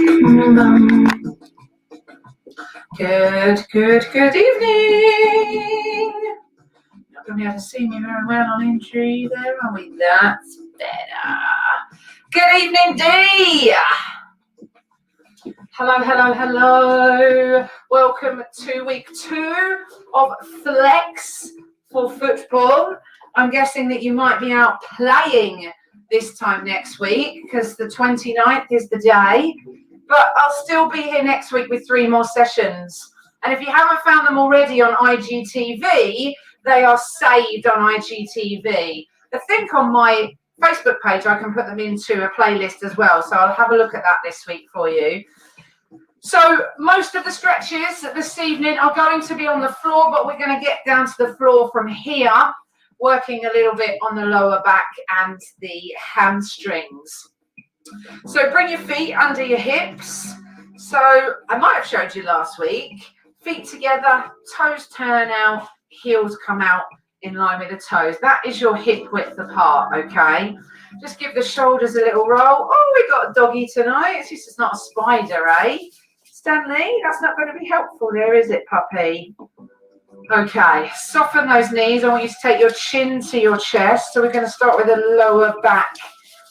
Good evening. Not going to be able to see me very well on entry there, are we? That's better. Good evening, Dee. Hello. Welcome to week 2 of Flex for football. I'm guessing that you might be out playing this time next week because the 29th is the day. But I'll still be here next week with 3 more sessions. And if you haven't found them already on IGTV, they are saved on IGTV. I think on my Facebook page, I can put them into a playlist as well. So I'll have a look at that this week for you. So most of the stretches this evening are going to be on the floor, but we're going to get down to the floor from here, working a little bit on the lower back and the hamstrings. So bring your feet under your hips. So I might have showed you last week. Feet together, toes turn out, heels come out in line with the toes. That is your hip width apart, okay? Just give the shoulders a little roll. Oh, we got a doggy tonight. It's just not a spider, eh? Stanley, that's not going to be helpful there, is it, puppy? Okay, soften those knees. I want you to take your chin to your chest. So we're going to start with a lower back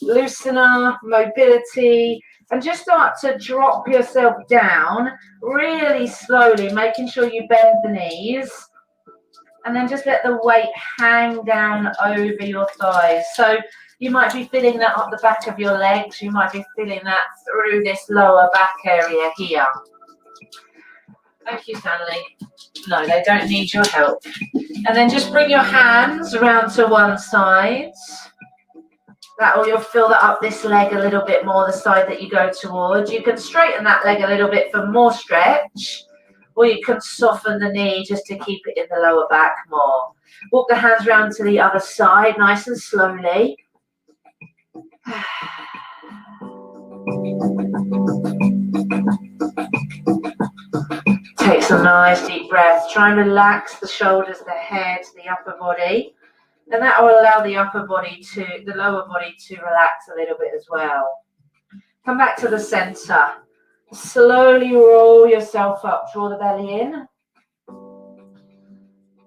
loosener, mobility, and just start to drop yourself down really slowly, making sure you bend the knees, and then just let the weight hang down over your thighs. So you might be feeling that up the back of your legs, you might be feeling that through this lower back area here. Thank you, Stanley. No, they don't need your help. And then just bring your hands around to one side. You'll fill that up this leg a little bit more, the side that you go towards. You can straighten that leg a little bit for more stretch, or you can soften the knee just to keep it in the lower back more. Walk the hands around to the other side, nice and slowly. Take some nice deep breaths. Try and relax the shoulders, the head, the upper body. And that will allow the lower body to relax a little bit as well. Come back to the center. Slowly roll yourself up. Draw the belly in.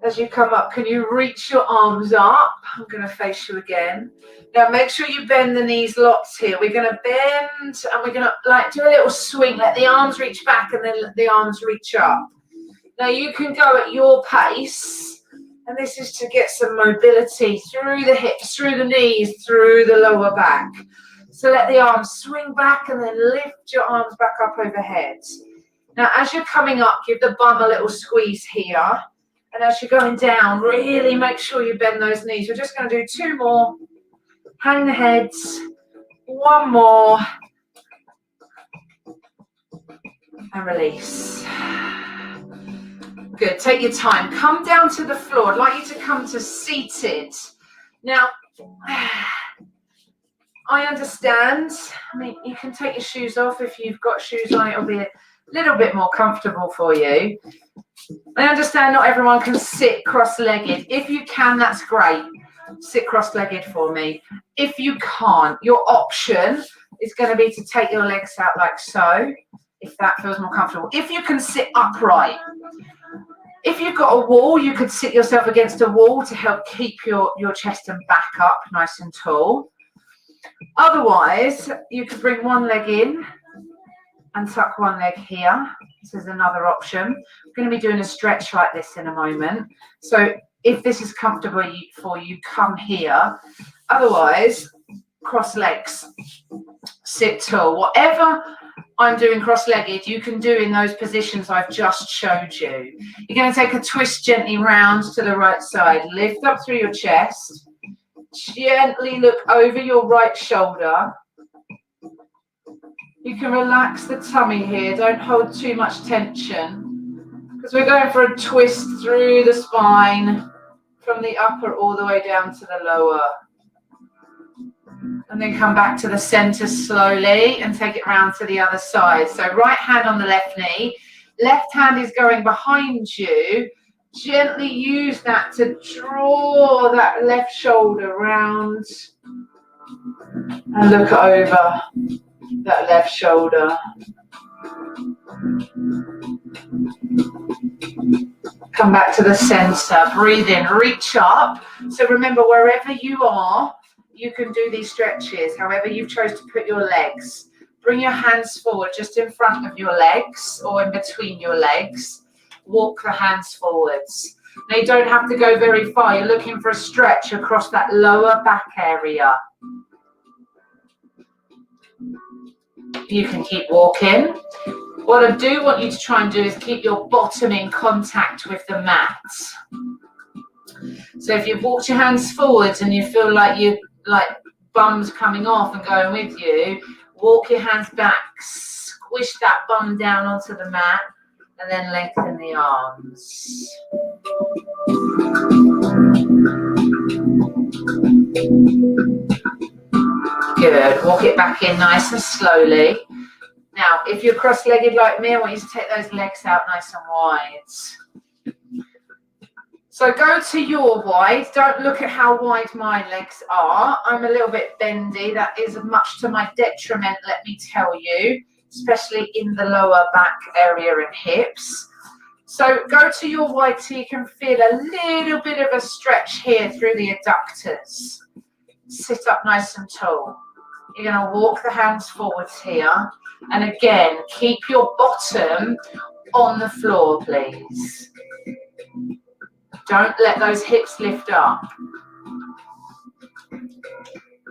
As you come up, can you reach your arms up? I'm going to face you again. Now make sure you bend the knees lots here. We're going to bend and we're going to do a little swing. Let the arms reach back and then let the arms reach up. Now you can go at your pace. And this is to get some mobility through the hips, through the knees, through the lower back. So let the arms swing back and then lift your arms back up overhead. Now, as you're coming up, give the bum a little squeeze here. And as you're going down, really make sure you bend those knees. We're just going to do 2 more. Hang the heads. 1 more. And release. Good. Take your time. Come down to the floor. I'd like you to come to seated. Now, I understand. I mean, you can take your shoes off. If you've got shoes on, it'll be a little bit more comfortable for you. I understand not everyone can sit cross-legged. If you can, that's great. Sit cross-legged for me. If you can't, your option is going to be to take your legs out like so, if that feels more comfortable. If you can sit upright, if you've got a wall, you could sit yourself against a wall to help keep your chest and back up nice and tall. Otherwise, you could bring one leg in and tuck one leg here. This is another option. We're going to be doing a stretch like this in a moment. So if this is comfortable for you, come here. Otherwise, cross legs, sit tall. Whatever I'm doing cross-legged, you can do in those positions I've just showed you. You're going to take a twist gently round to the right side. Lift up through your chest. Gently look over your right shoulder. You can relax the tummy here. Don't hold too much tension because we're going for a twist through the spine from the upper all the way down to the lower. And then come back to the center slowly and take it round to the other side. So right hand on the left knee, left hand is going behind you. Gently use that to draw that left shoulder round and look over. that left shoulder. Come back to the center, breathe in, reach up. So remember, wherever you are, you can do these stretches, however you've chose to put your legs. Bring your hands forward just in front of your legs or in between your legs. Walk the hands forwards. Now you don't have to go very far. You're looking for a stretch across that lower back area. You can keep walking. What I do want you to try and do is keep your bottom in contact with the mat. So if you've walked your hands forwards and you feel like bum's coming off and going with you, walk your hands back, squish that bum down onto the mat, and then lengthen the arms. Good. Walk it back in nice and slowly. Now, if you're cross-legged like me, I want you to take those legs out nice and wide. So go to your wide. Don't look at how wide my legs are. I'm a little bit bendy. That is much to my detriment, let me tell you, especially in the lower back area and hips. So go to your wide so you can feel a little bit of a stretch here through the adductors. Sit up nice and tall. You're going to walk the hands forwards here. And again, keep your bottom on the floor, please. Don't let those hips lift up.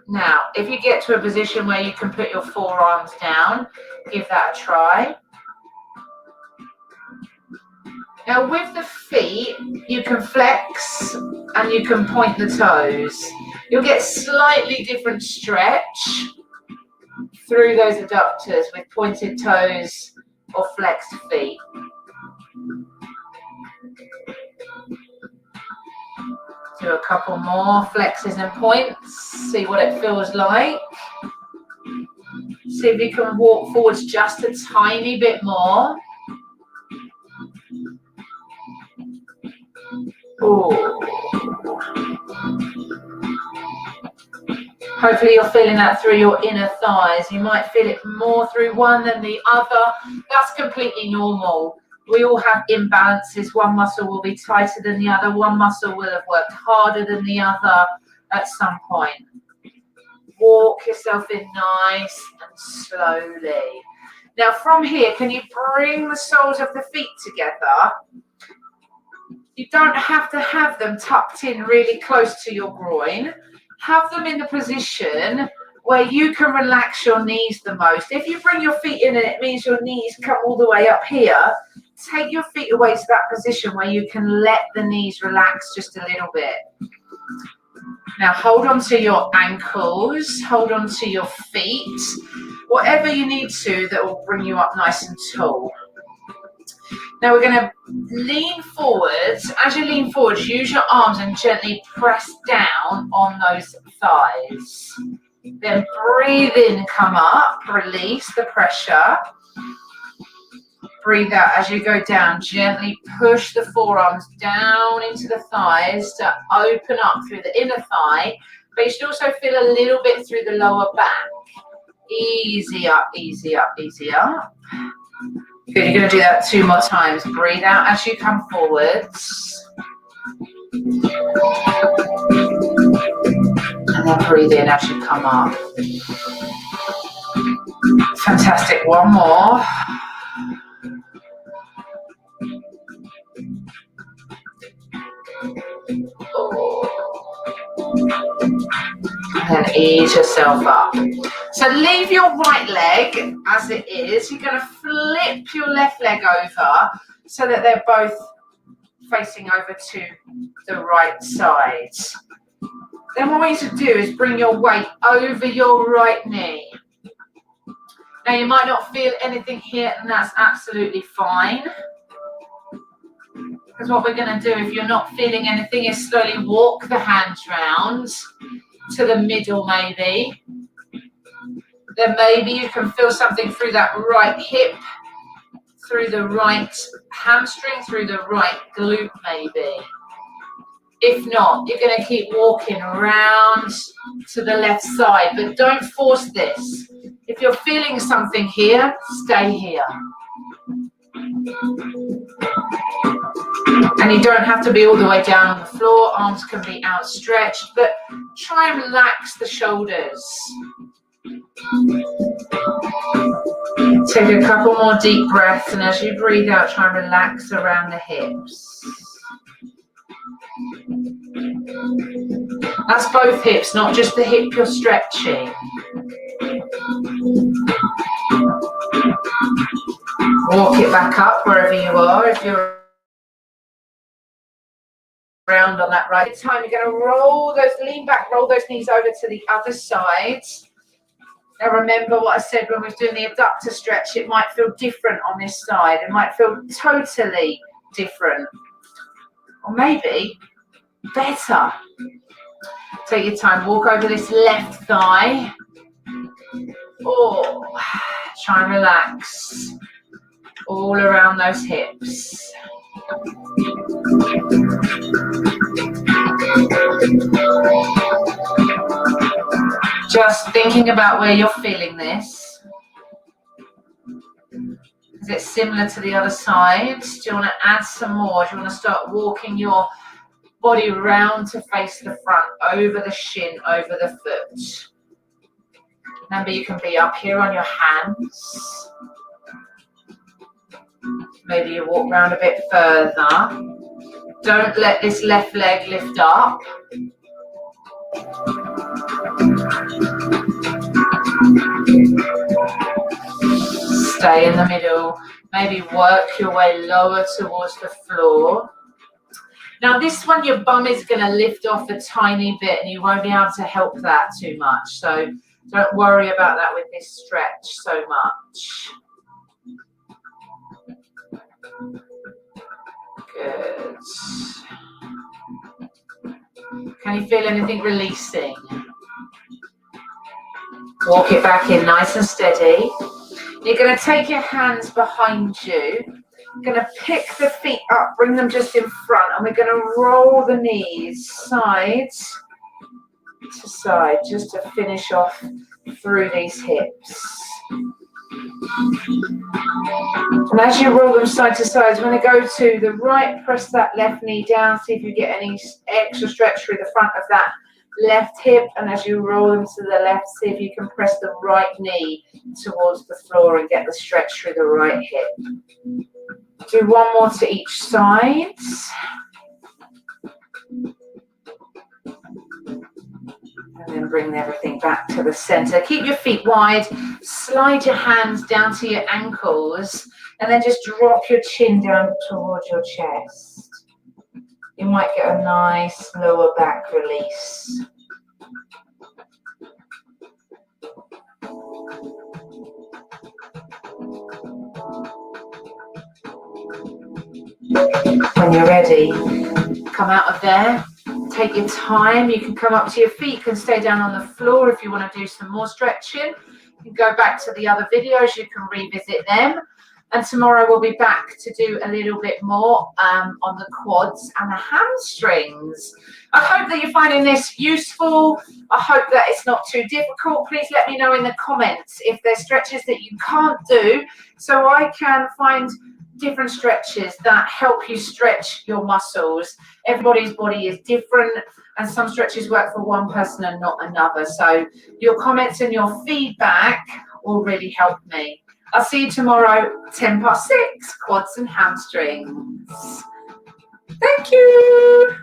Now, if you get to a position where you can put your forearms down, give that a try. Now, with the feet, you can flex and you can point the toes. You'll get slightly different stretch through those adductors with pointed toes or flexed feet. Do a couple more flexes and points, see what it feels like. See if you can walk forwards just a tiny bit more. Ooh. Hopefully you're feeling that through your inner thighs. You might feel it more through one than the other. That's completely normal. We all have imbalances. One muscle will be tighter than the other. One muscle will have worked harder than the other at some point. Walk yourself in nice and slowly. Now from here, can you bring the soles of the feet together? You don't have to have them tucked in really close to your groin. Have them in the position where you can relax your knees the most. If you bring your feet in and it means your knees come all the way up here, take your feet away to that position where you can let the knees relax just a little bit. Now hold on to your ankles, hold on to your feet, whatever you need to that will bring you up nice and tall. Now we're going to lean forwards. As you lean forwards, use your arms and gently press down on those thighs. Then breathe in, come up, release the pressure. Breathe out as you go down. Gently push the forearms down into the thighs to open up through the inner thigh. But you should also feel a little bit through the lower back. Easy up, easy up, easy up. Good, you're going to do that 2 more times. Breathe out as you come forwards. And then breathe in as you come up. Fantastic. One more. And then ease yourself up. So leave your right leg as it is. You're going to flip your left leg over so that they're both facing over to the right side. Then what I want you to do is bring your weight over your right knee. Now you might not feel anything here, and that's absolutely fine. Because what we're going to do, if you're not feeling anything, is slowly walk the hands round to the middle maybe. Then maybe you can feel something through that right hip, through the right hamstring, through the right glute maybe. If not, you're going to keep walking around to the left side, but don't force this. If you're feeling something here, stay here. And you don't have to be all the way down on the floor. Arms can be outstretched, but try and relax the shoulders. Take a couple more deep breaths, and as you breathe out, try and relax around the hips. That's both hips, not just the hip you're stretching. Walk it back up wherever you are. If you're around on that right time, you're going to lean back, roll those knees over to the other side. Now remember what I said when we were doing the abductor stretch, it might feel different on this side. It might feel totally different. Or maybe better. Take your time, walk over this left thigh. Oh, try and relax all around those hips. Just thinking about where you're feeling this. Is it similar to the other side? Do you want to add some more? Do you want to start walking your body round to face the front, over the shin, over the foot? Remember, you can be up here on your hands. Maybe you walk round a bit further. Don't let this left leg lift up. Stay in the middle. Maybe work your way lower towards the floor. Now this one, your bum is going to lift off a tiny bit and you won't be able to help that too much. So don't worry about that with this stretch so much. Good. Can you feel anything releasing? Walk it back in nice and steady. You're going to take your hands behind you. You're going to pick the feet up, bring them just in front, and we're going to roll the knees side to side just to finish off through these hips. And as you roll them side to side, we're going to go to the right, press that left knee down, see if you get any extra stretch through the front of that left hip, and as you roll them to the left, see if you can press the right knee towards the floor and get the stretch through the right hip. Do one more to each side. And then bring everything back to the center. Keep your feet wide, slide your hands down to your ankles, and then just drop your chin down towards your chest. You might get a nice lower back release. When you're ready, come out of there. Take your time. You can come up to your feet. You can stay down on the floor if you want to do some more stretching. You can go back to the other videos. You can revisit them. And tomorrow we'll be back to do a little bit more on the quads and the hamstrings. I hope that you're finding this useful. I hope that it's not too difficult. Please let me know in the comments if there's stretches that you can't do, so I can find different stretches that help you stretch your muscles. Everybody's body is different, and some stretches work for one person and not another. So your comments and your feedback will really help me. I'll see you tomorrow, 6:10, quads and hamstrings. Thank you.